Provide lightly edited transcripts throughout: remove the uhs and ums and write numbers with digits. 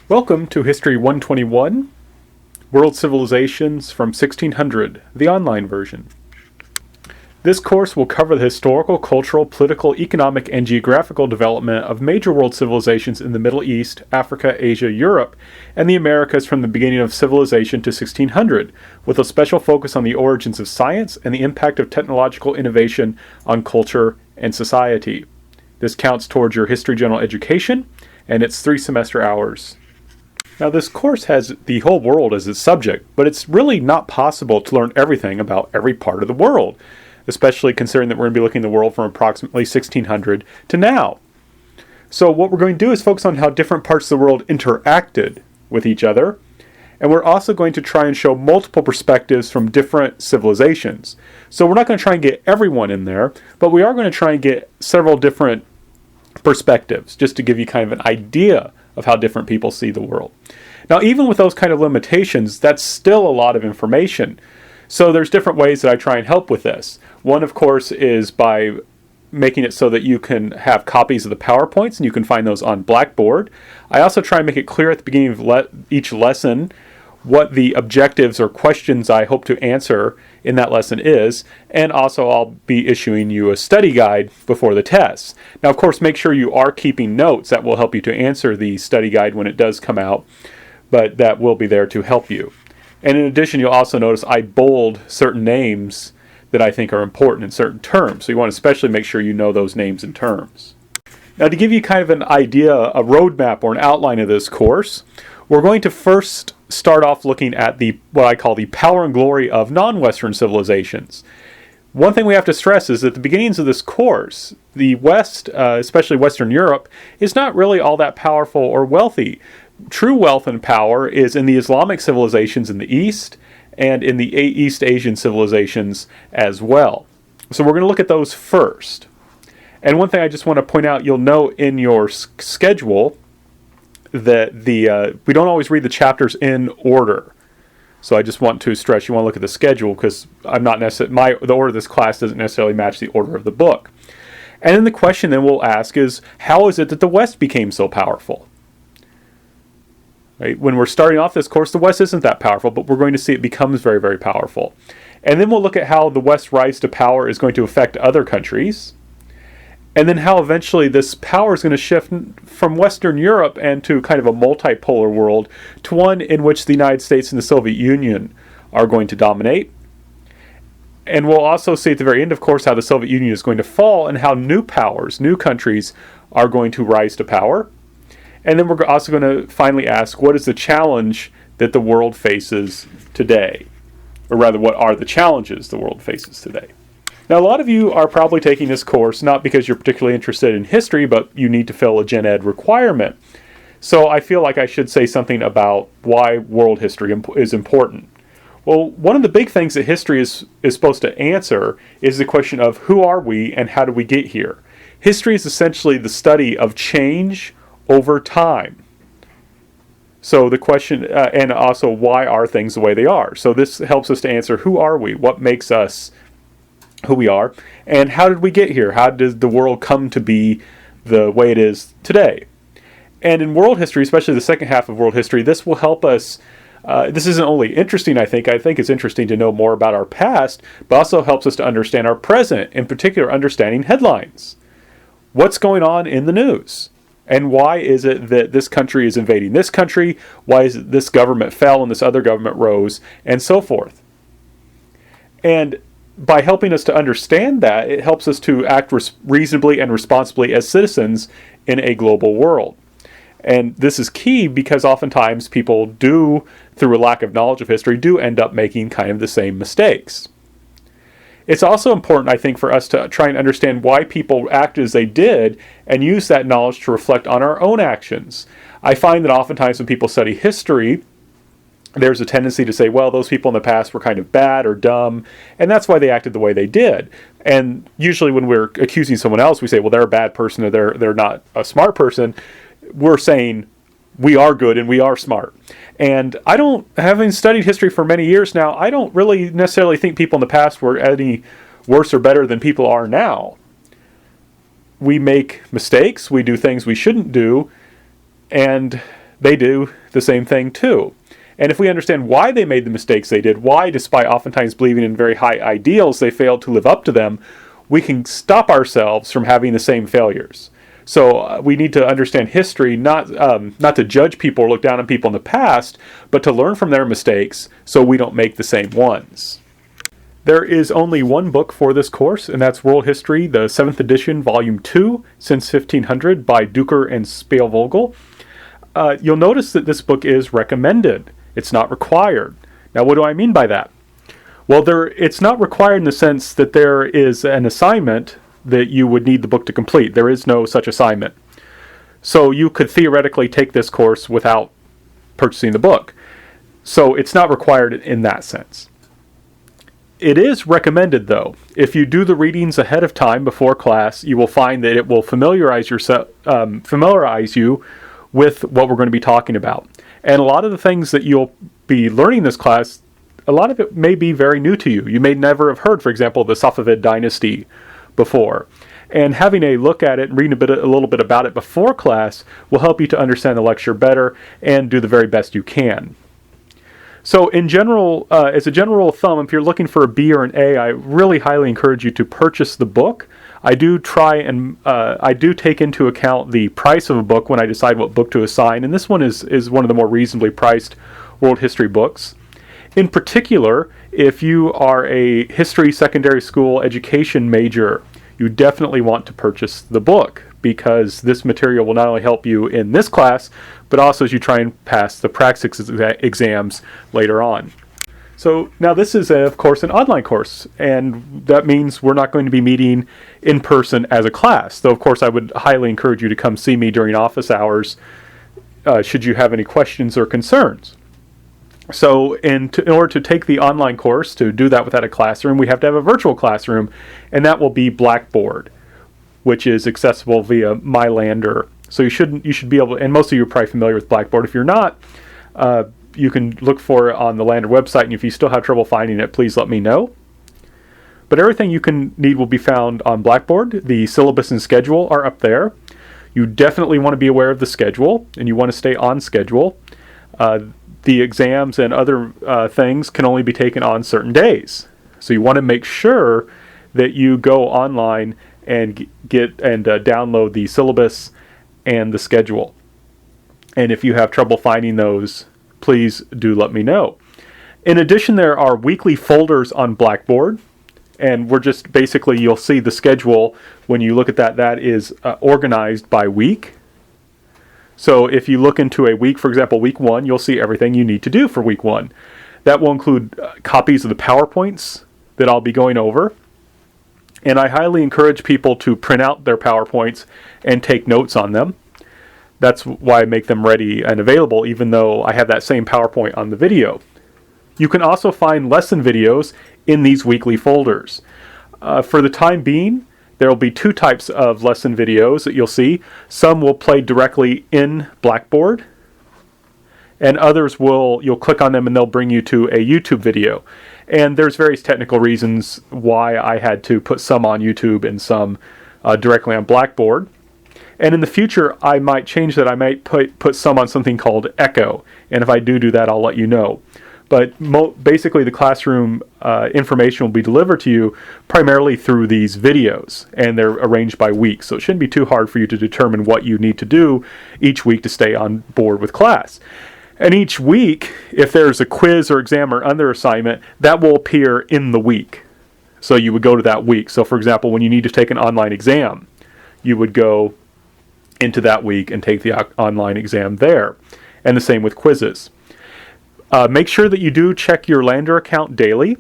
Welcome to History 121, World Civilizations from 1600, the online version. This course will cover the historical, cultural, political, economic, and geographical development of major world civilizations in the Middle East, Africa, Asia, Europe, and the Americas from the beginning of civilization to 1600, with a special focus on the origins of science and the impact of technological innovation on culture and society. This counts towards your History General Education, and it's 3 semester hours. Now, this course has the whole world as its subject, but it's really not possible to learn everything about every part of the world, especially considering that we're going to be looking at the world from approximately 1600 to now. So what we're going to do is focus on how different parts of the world interacted with each other, and we're also going to try and show multiple perspectives from different civilizations. So we're not going to try and get everyone in there, but we are going to try and get several different perspectives, just to give you kind of an idea of how different people see the world. Now, even with those kind of limitations, that's still a lot of information. So there's different ways that I try and help with this. One, of course, is by making it so that you can have copies of the PowerPoints, and you can find those on Blackboard. I also try and make it clear at the beginning of each lesson what the objectives or questions I hope to answer in that lesson is, and also I'll be issuing you a study guide before the tests. Now, of course, make sure you are keeping notes. That will help you to answer the study guide when it does come out, but that will be there to help you. And in addition, you'll also notice I bold certain names that I think are important in certain terms, so you want to especially make sure you know those names and terms. Now, to give you kind of an idea, a roadmap or an outline of this course, we're going to first start off looking at what I call the power and glory of non-Western civilizations. One thing we have to stress is that at the beginnings of this course, the West, especially Western Europe, is not really all that powerful or wealthy. True wealth and power is in the Islamic civilizations in the East and in the East Asian civilizations as well. So we're going to look at those first. And one thing I just want to point out, you'll note in your schedule that we don't always read the chapters in order. So I just want to stress you want to look at the schedule, because the order of this class doesn't necessarily match the order of the book. And then the question then we'll ask is, how is it that the West became so powerful? Right? When we're starting off this course, the West isn't that powerful, but we're going to see it becomes very, very powerful. And then we'll look at how the West's rise to power is going to affect other countries, and then how eventually this power is going to shift from Western Europe and to kind of a multipolar world to one in which the United States and the Soviet Union are going to dominate. And we'll also see at the very end, of course, how the Soviet Union is going to fall and how new powers, new countries, are going to rise to power. And then we're also going to finally ask, what is the challenge that the world faces today? Or rather, what are the challenges the world faces today? Now, a lot of you are probably taking this course not because you're particularly interested in history, but you need to fill a Gen Ed requirement. So I feel like I should say something about why world history is important. Well, one of the big things that history is supposed to answer is the question of who are we and how did we get here? History is essentially the study of change over time. So the question, and also why are things the way they are? So this helps us to answer who are we? What makes us who we are, and how did we get here? How did the world come to be the way it is today? And in world history, especially the second half of world history, this will help us. This isn't only interesting, I think it's interesting to know more about our past, but also helps us to understand our present, in particular understanding headlines. What's going on in the news? And why is it that this country is invading this country? Why is it this government fell and this other government rose? And so forth. And by helping us to understand that, it helps us to act reasonably and responsibly as citizens in a global world. And this is key because oftentimes people do, through a lack of knowledge of history, do end up making kind of the same mistakes. It's also important, I think, for us to try and understand why people acted as they did and use that knowledge to reflect on our own actions. I find that oftentimes when people study history, there's a tendency to say, well, those people in the past were kind of bad or dumb, and that's why they acted the way they did. And usually when we're accusing someone else, we say, well, they're a bad person or they're not a smart person. We're saying we are good and we are smart. And having studied history for many years now, I don't really necessarily think people in the past were any worse or better than people are now. We make mistakes, we do things we shouldn't do, and they do the same thing too. And if we understand why they made the mistakes they did, why, despite oftentimes believing in very high ideals, they failed to live up to them, we can stop ourselves from having the same failures. So we need to understand history, not to judge people or look down on people in the past, but to learn from their mistakes so we don't make the same ones. There is only one book for this course, and that's World History, the 7th edition, Volume 2, since 1500, by Duker and Speelvogel. You'll notice that this book is recommended. It's not required. Now, what do I mean by that? Well, it's not required in the sense that there is an assignment that you would need the book to complete. There is no such assignment. So you could theoretically take this course without purchasing the book. So it's not required in that sense. It is recommended, though. If you do the readings ahead of time before class, you will find that it will familiarize you with what we're going to be talking about. And a lot of the things that you'll be learning in this class, a lot of it may be very new to you. You may never have heard, for example, the Safavid dynasty before. And having a look at it and reading a little bit about it before class will help you to understand the lecture better and do the very best you can. So in general, as a general thumb, if you're looking for a B or an A, I really highly encourage you to purchase the book. I do take into account the price of a book when I decide what book to assign, and this one is one of the more reasonably priced world history books. In particular, if you are a history secondary school education major, you definitely want to purchase the book, because this material will not only help you in this class, but also as you try and pass the praxis exams later on. So now this is, of course, an online course, and that means we're not going to be meeting in person as a class, though of course I would highly encourage you to come see me during office hours should you have any questions or concerns. So in order to take the online course, to do that without a classroom, we have to have a virtual classroom, and that will be Blackboard, which is accessible via MyLander. So you should be able to, and most of you are probably familiar with Blackboard. If you're not, you can look for it on the Lander website, and if you still have trouble finding it, please let me know. But everything you need will be found on Blackboard. The syllabus and schedule are up there. You definitely want to be aware of the schedule, and you want to stay on schedule. The exams and other things can only be taken on certain days. So you want to make sure that you go online and download the syllabus and the schedule. And if you have trouble finding those, please do let me know. In addition, there are weekly folders on Blackboard, and we're just basically, you'll see the schedule when you look at that is organized by week. So if you look into a week, for example, week 1, you'll see everything you need to do for week 1. That will include copies of the PowerPoints that I'll be going over. And I highly encourage people to print out their PowerPoints and take notes on them. That's why I make them ready and available, even though I have that same PowerPoint on the video. You can also find lesson videos in these weekly folders. For the time being, there will be 2 types of lesson videos that you'll see. Some will play directly in Blackboard, and others you'll click on them and they'll bring you to a YouTube video. And there's various technical reasons why I had to put some on YouTube and some directly on Blackboard. And in the future, I might change that. I might put some on something called Echo. And if I do that, I'll let you know. But basically, the classroom information will be delivered to you primarily through these videos. And they're arranged by week. So it shouldn't be too hard for you to determine what you need to do each week to stay on board with class. And each week, if there's a quiz or exam or other assignment, that will appear in the week. So you would go to that week. So for example, when you need to take an online exam, you would go into that week and take the online exam there. And the same with quizzes. Make sure that you do check your Lander account daily.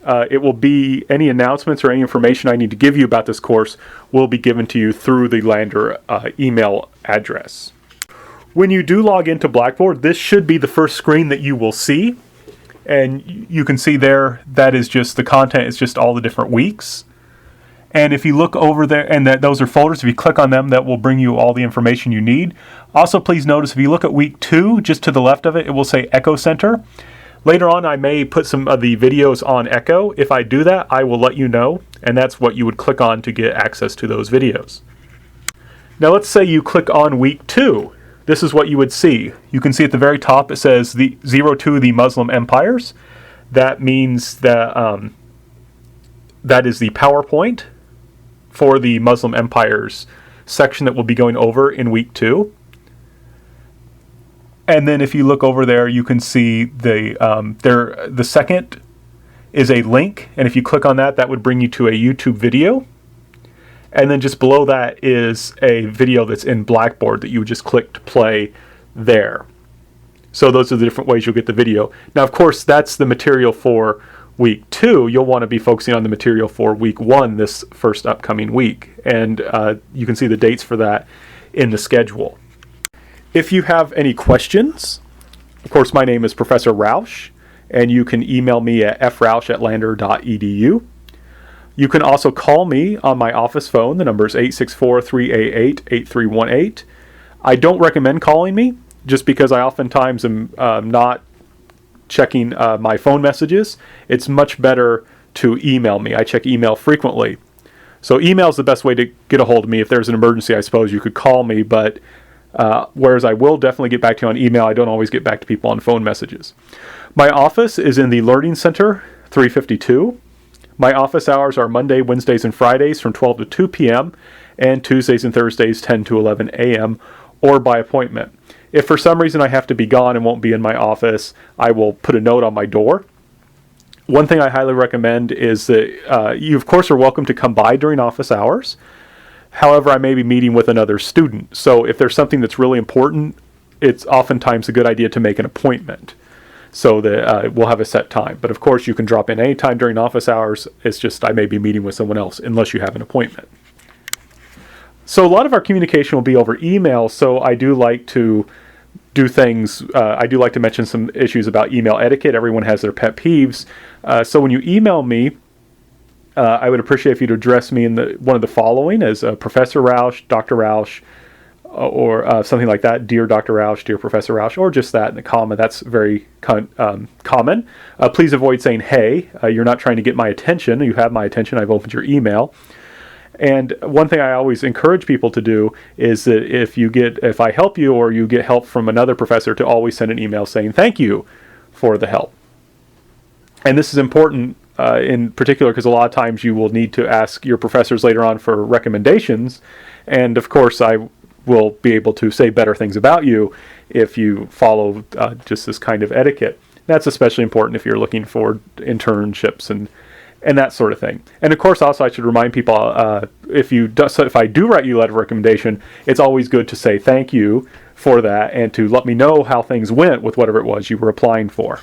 It will be any announcements or any information I need to give you about this course will be given to you through the Lander email address. When you do log into Blackboard, this should be the first screen that you will see. And you can see there, that is just the content, it's just all the different weeks. And if you look over there, and those are folders, if you click on them, that will bring you all the information you need. Also, please notice, if you look at week 2, just to the left of it, it will say Echo Center. Later on, I may put some of the videos on Echo. If I do that, I will let you know, and that's what you would click on to get access to those videos. Now let's say you click on week 2. this is what you would see. You can see at the very top it says the 02 the Muslim empires. That means that that is the PowerPoint for the Muslim empires section that we'll be going over in week 2. And then if you look over there, you can see the second is a link, and if you click on that, that would bring you to a YouTube video. And then just below that is a video that's in Blackboard that you would just click to play there. So those are the different ways you'll get the video. Now, of course, that's the material for week 2. You'll want to be focusing on the material for week 1 this first upcoming week. And you can see the dates for that in the schedule. If you have any questions, of course, my name is Professor Roush, and you can email me at froush@lander.edu. You can also call me on my office phone. The number is 864-388-8318. I don't recommend calling me just because I oftentimes am not checking my phone messages. It's much better to email me. I check email frequently. So email is the best way to get a hold of me. If there's an emergency, I suppose you could call me, but whereas I will definitely get back to you on email, I don't always get back to people on phone messages. My office is in the Learning Center, 352. My office hours are Monday, Wednesdays, and Fridays from 12 to 2 p.m. and Tuesdays and Thursdays 10 to 11 a.m. or by appointment. If for some reason I have to be gone and won't be in my office, I will put a note on my door. One thing I highly recommend is that you, of course, are welcome to come by during office hours. However, I may be meeting with another student. So if there's something that's really important, it's oftentimes a good idea to make an appointment so that we'll have a set time. But of course, you can drop in any time during office hours. It's just I may be meeting with someone else unless you have an appointment. So a lot of our communication will be over email, so I do like to do things, I do like to mention some issues about email etiquette. Everyone has their pet peeves. So when you email me, I would appreciate if you'd address me in one of the following as Professor Roush, Dr. Roush, or something like that. Dear Dr. Roush, Dear Professor Roush, or just that in the comma. That's very common. Please avoid saying, hey. You're not trying to get my attention. You have my attention. I've opened your email. And one thing I always encourage people to do is that if I help you or you get help from another professor, to always send an email saying thank you for the help. And this is important in particular because a lot of times you will need to ask your professors later on for recommendations. And of course, I will be able to say better things about you if you follow just this kind of etiquette. That's especially important if you're looking for internships and that sort of thing. And of course, also I should remind people, if I do write you a letter of recommendation, it's always good to say thank you for that and to let me know how things went with whatever it was you were applying for.